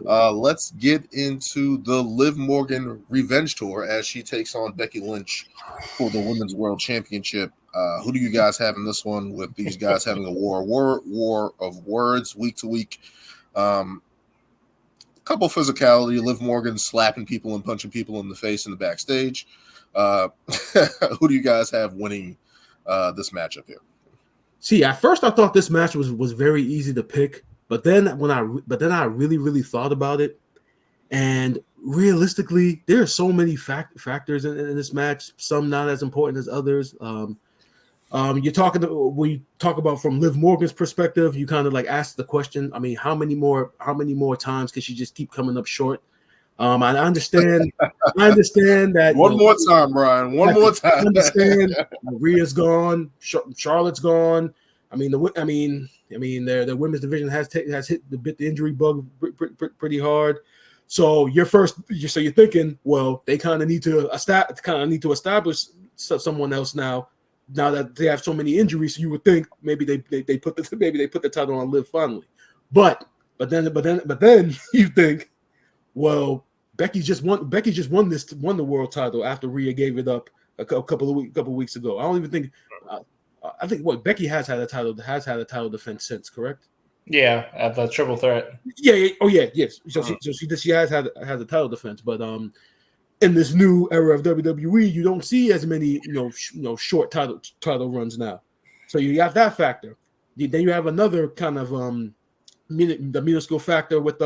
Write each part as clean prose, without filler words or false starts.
Let's get into the Liv Morgan Revenge Tour as she takes on Becky Lynch for the Women's World Championship. Who do you guys have in this one? With these guys having a war of words week to week. Couple physicality. Liv Morgan slapping people and punching people in the face in the backstage. Who do you guys have winning this matchup here? See, at first I thought this match was very easy to pick, but then I really thought about it, and realistically, there are so many factors in this match. Some not as important as others. When you talk about from Liv Morgan's perspective, you kind of like ask the question. I mean, how many more times can she just keep coming up short? I understand that. One more time, Brian. One more time. I understand. Maria's gone. Charlotte's gone. I mean, their women's division has bit the injury bug pretty hard. So you're thinking, well, they kind of need to establish someone else now. Now that they have so many injuries, so you would think maybe they put the title on Liv finally. But then you think, well, Becky just won the world title after Rhea gave it up a couple weeks ago. I don't even think I think Becky has had a title defense since, correct? Yeah, at the triple threat. Yeah. Oh yeah, yes. So she has had a title defense, but in this new era of WWE, you don't see as many short title runs now. So you got that factor. Then you have another kind of the minuscule factor with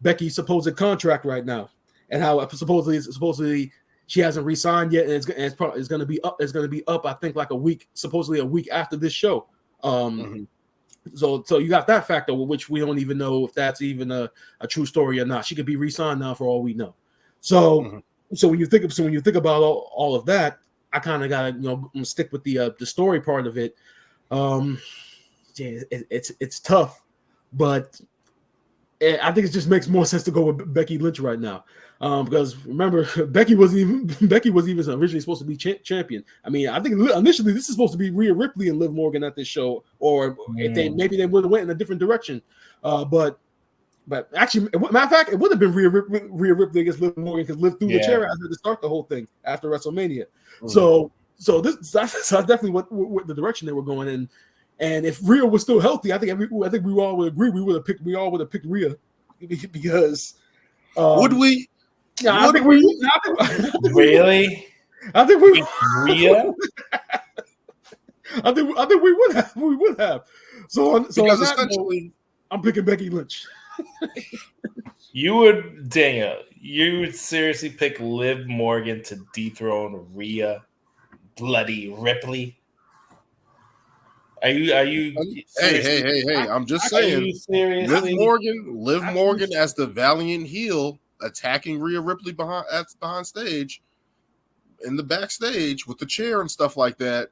Becky's supposed contract right now, and how supposedly she hasn't re-signed yet, and it's going to be up. It's going to be up. I think like a week after this show. So you got that factor, which we don't even know if that's even a true story or not. She could be re-signed now for all we know. So when you think about all of that, I kind of gotta stick with the story part of it. It's tough, but I think it just makes more sense to go with Becky Lynch right now. Because remember, Becky wasn't even originally supposed to be champion. I mean, I think initially this is supposed to be Rhea Ripley and Liv Morgan at this show, or if they would have went in a different direction. But actually, matter of fact, it would have been Rhea Ripley against Liv Morgan because Liv threw the chair at her to start the whole thing after WrestleMania. So that's definitely what the direction they were going in. And if Rhea was still healthy, I think we all would agree we would have picked Rhea because would we? Yeah, I think we really. I think we Rhea. I think we would have. We would have. So because essentially, I'm picking Becky Lynch. You would seriously pick Liv Morgan to dethrone Rhea bloody Ripley? Are you Hey, I'm just saying, Liv Morgan as the valiant heel attacking Rhea Ripley behind stage in the backstage with the chair and stuff like that.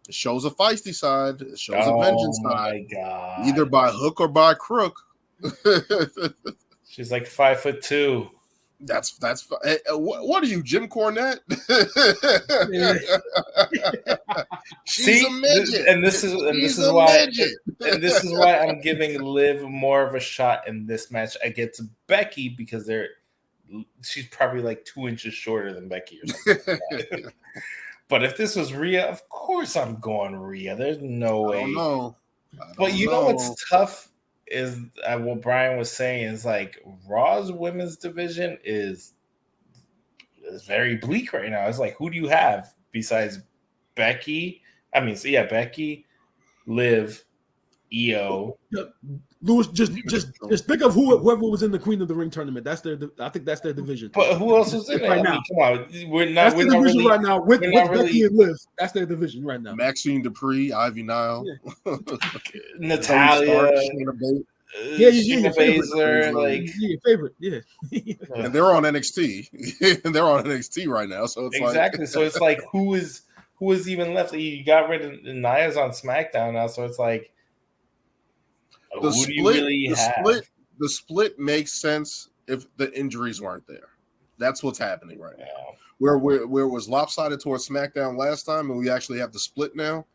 It shows a feisty side. It shows a vengeance side. God. Either by hook or by crook. She's like 5'2". That's what are you, Jim Cornette? She's a midget, and this is why I'm giving Liv more of a shot in this match against Becky because she's probably like 2 inches shorter than Becky or something like that. But if this was Rhea, of course I'm going Rhea. There's no way. I don't know what's tough is what Brian was saying is like Raw's women's division is very bleak right now. It's like, who do you have besides Becky? Becky, Liv, Io. Louis, just think of whoever was in the Queen of the Ring tournament. I think that's their division. But who else is in it right now? Come on, we're not division really, right now with Becky and Liv. That's their division right now. Maxine Dupree, Ivy Nile, Natalia, Shayna Baszler, like your favorite, yeah. And they're on NXT. They're on NXT right now, so it's exactly. So it's like who is even left? You got rid of Nia's on SmackDown now, so it's like. The split makes sense if the injuries weren't there. That's what's happening right now. Where it was lopsided towards SmackDown last time, and we actually have the split now.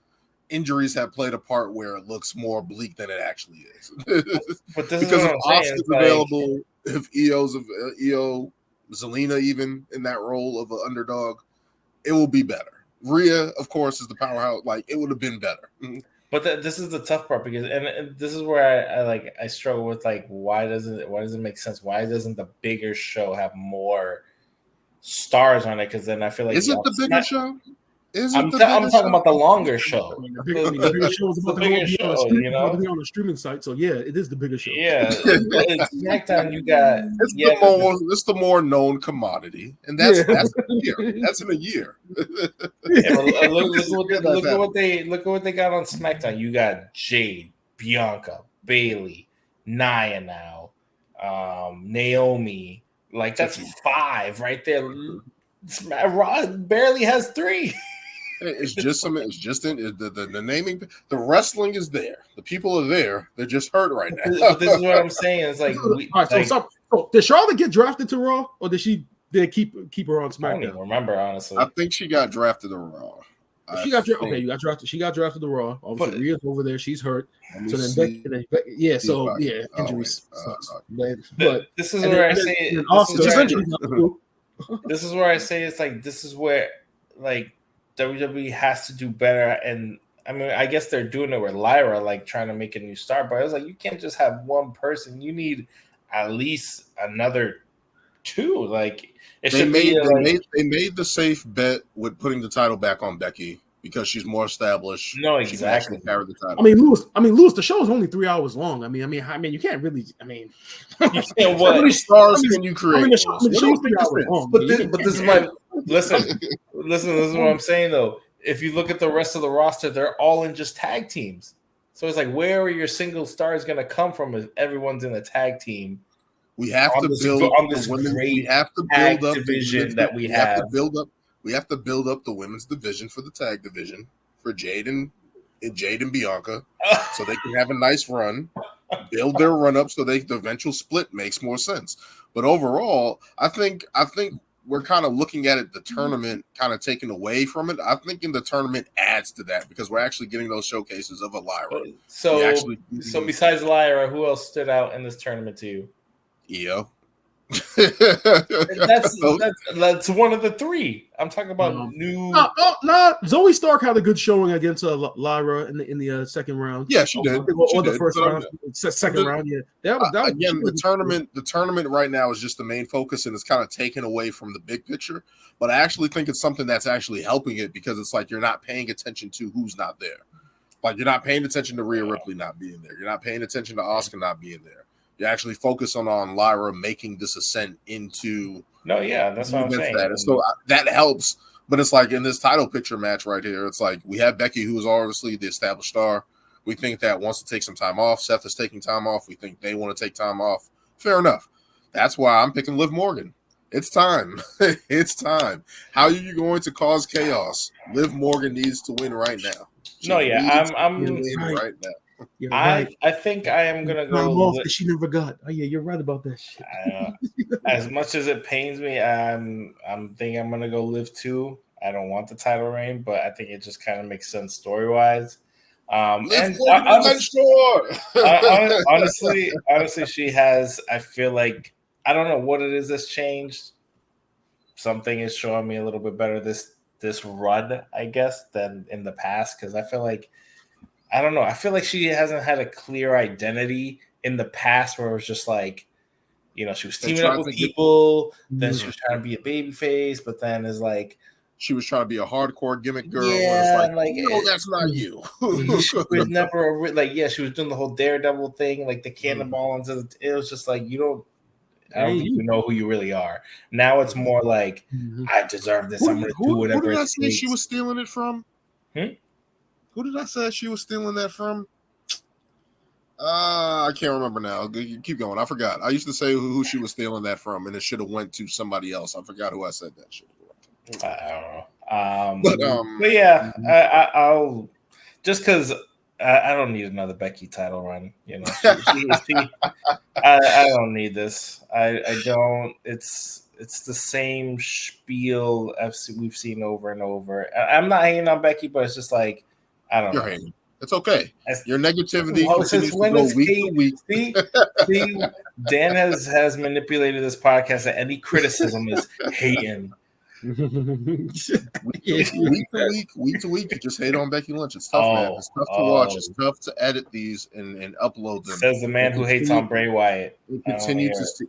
injuries have played a part where it looks more bleak than it actually is. But this because is if Asuka's available, if Io, Zelina even in that role of an underdog, it will be better. Rhea, of course, is the powerhouse. Like, it would have been better. But this is the tough part, because and this is where I struggle with, like, why does it make sense? Why doesn't the bigger show have more stars on it? Because then I feel like is it the bigger show? I'm talking about the longer show. The bigger show is about to be on a streaming site, so yeah, it is the bigger show. Yeah, SmackDown, you got it's the more known commodity, and that's a year. That's in a year. Look at what they got on SmackDown. You got Jade, Bianca, Bailey, Nia now, Naomi. Like, that's 5 right there. Raw barely has 3. It's just the naming. The wrestling is there. The people are there. They're just hurt right now. But this is what I'm saying. It's like, so did Charlotte get drafted to Raw, or did keep her on SmackDown? I don't even remember, honestly. I think she got drafted to Raw. You got drafted. She got drafted to Raw. Obviously, Rhea's over there. She's hurt. So then injuries. But this is where I say this is where I say it's like, this is where, like, WWE has to do better. And I mean, I guess they're doing it with Lyra, like, trying to make a new star. But I was like, you can't just have one person. You need at least another 2. Like, they made the safe bet with putting the title back on Becky because she's more established. No, exactly. Carry the title. I mean, Lewis. The show is only 3 hours long. I mean, you can't really. I mean, how many stars can you create? The show's 3 hours long. But this is my listen. This is what I'm saying, though. If you look at the rest of the roster, they're all in just tag teams. So it's like, where are your single stars going to come from if everyone's in a tag team? We have to build on this great tag division that we have. We have to build up the women's division for the tag division for Jade and Bianca, so they can have a nice run. Build their run up so the eventual split makes more sense. But overall, I think we're kind of looking at it, the tournament kind of taken away from it. I think the tournament adds to that because we're actually getting those showcases of a Lyra. So besides Lyra, who else stood out in this tournament to you? Io. That's one of the 3. I'm talking about new. No. Zoe Stark had a good showing against Lyra in the second round. Yeah, she did. The first round, second round. Yeah, again, the tournament right now is just the main focus, and it's kind of taken away from the big picture. But I actually think it's something that's actually helping it because it's like you're not paying attention to who's not there. Like, you're not paying attention to Rhea Ripley not being there. You're not paying attention to Asuka not being there. You actually focus on Lyra making this ascent into. No, yeah, that's what I'm saying. So that helps, but it's like in this title picture match right here, it's like we have Becky, who is obviously the established star. We think that wants to take some time off. Seth is taking time off. We think they want to take time off. Fair enough. That's why I'm picking Liv Morgan. It's time. It's time. How are you going to cause chaos? Liv Morgan needs to win right now. I'm right now. I think I am gonna go. She never got. Oh yeah, you're right about that shit. As much as it pains me, I'm thinking I'm gonna go Liv 2. I don't want the title reign, but I think it just kind of makes sense story wise. Honestly, she has. I feel like I don't know what it is that's changed. Something is showing me a little bit better this run, I guess, than in the past because I feel like. I don't know. I feel like she hasn't had a clear identity in the past where it was just like, she was teaming up with people. Then she was trying to be a baby face, but then is like. She was trying to be a hardcore gimmick girl. Yeah, no, that's not you. She was never she was doing the whole Daredevil thing, like the cannonball into it was just like, I don't think you know who you really are. Now it's more like, I deserve this. I'm going to do whatever. Who did I say she was stealing it from? Who did I say she was stealing that from? I can't remember now. Keep going. I forgot. I used to say who she was stealing that from, and it should have went to somebody else. I forgot who I said that shit. I don't know. But yeah, I'll just because I don't need another Becky title run. I don't need this. I don't. It's the same spiel we've seen over and over. I'm not hanging on Becky, but it's just like. I don't know. Hating. It's okay. Your negativity continues to go week to week. See, Dan has manipulated this podcast that any criticism is hating. week to week, you just hate on Becky Lynch. It's tough, man. It's tough to watch. It's tough to edit these and upload them. Says the man who hates on Bray Wyatt. Continue to see.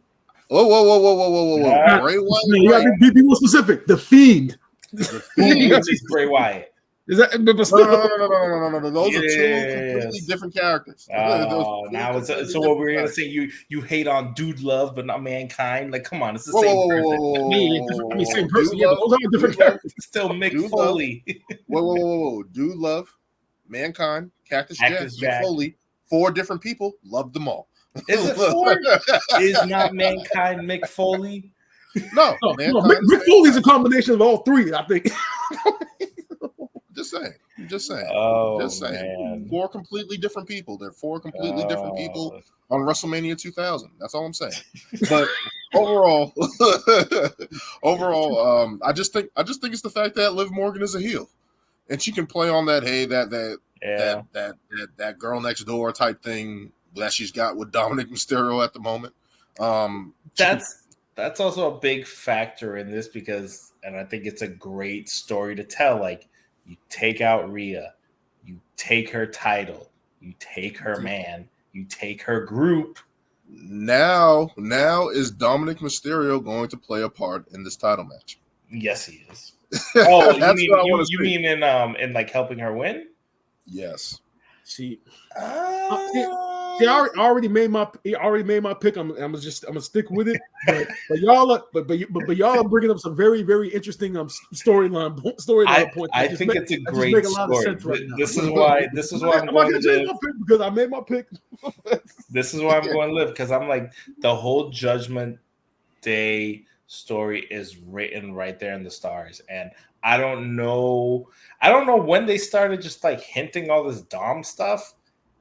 Whoa! Bray Wyatt. You got to be more specific. The Fiend. The Fiend is Bray Wyatt. Is that no? Those are two completely different characters. Now so what we're gonna say? You hate on Dude Love, but not Mankind. Like, come on, it's the same person. Same person. Yeah, but those are different characters. Still Mick Foley. Whoa! Dude Love, Mankind, Cactus Jack, Mick Foley. 4 different people. Love them all. Is it 4? Is not Mankind Mick Foley? No, Mick Foley's a combination of all 3. I think. Just saying. Oh, 4 completely different people. They're 4 completely different people on WrestleMania 2000. That's all I'm saying. But overall, I just think it's the fact that Liv Morgan is a heel, and she can play on that that girl next door type thing that she's got with Dominic Mysterio at the moment. That's also a big factor in this because, and I think it's a great story to tell. Like, you take out Rhea, you take her title, you take her man, you take her group. Now is Dominic Mysterio going to play a part in this title match? Yes, he is. Oh, you mean in like helping her win? Yes. See, I already made my pick. I'm gonna stick with it. But y'all are bringing up some very, very interesting storyline points. I think it's a great story. This is why I'm going to Liv because I made my pick. This is why I'm going to Liv because I'm like the whole Judgment Day story is written right there in the stars, and I don't know when they started just like hinting all this Dom stuff.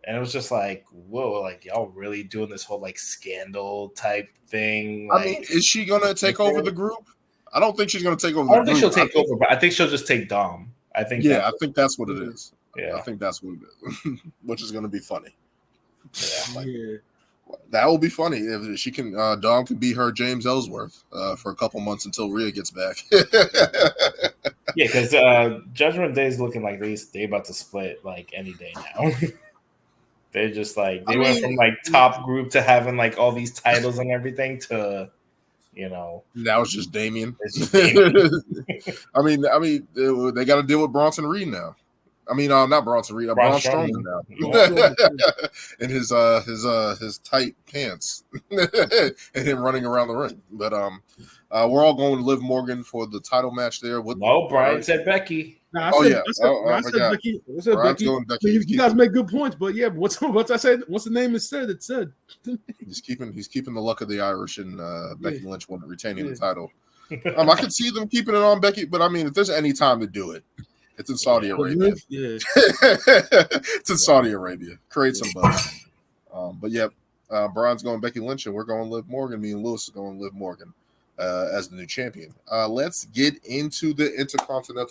And it was just like, whoa, like y'all really doing this whole like scandal type thing. Like, I mean, is she gonna take over the group? I don't think she's gonna take over. I don't think she'll take over, but I think she'll just take Dom. I think that's what it is. Yeah, I think that's what it is, which is gonna be funny. Yeah, that will be funny if she can. Dom can be her James Ellsworth for a couple months until Rhea gets back. Yeah, because Judgment Day is looking like they about to split like any day now. They're just like went from like top group to having like all these titles and everything to, now it's just Damian. I mean, they got to deal with Bronson Reed now. I mean, not Bronson Reed, Braun Strowman now, in his tight pants, and him running around the ring. But we're all going to Liv Morgan for the title match there. No, Brian said Becky. I said Becky. You guys make good points, but yeah, what's I said? What's the name? It said. He's keeping the luck of the Irish, and Becky Lynch retaining the title. I could see them keeping it on Becky, but I mean, if there's any time to do it, it's in Saudi Arabia. Yeah. It's in Saudi Arabia. Create some buzz. But yeah, Brian's going Becky Lynch, and we're going Liv Morgan. Me and Lewis are going Liv Morgan as the new champion. Let's get into the Intercontinental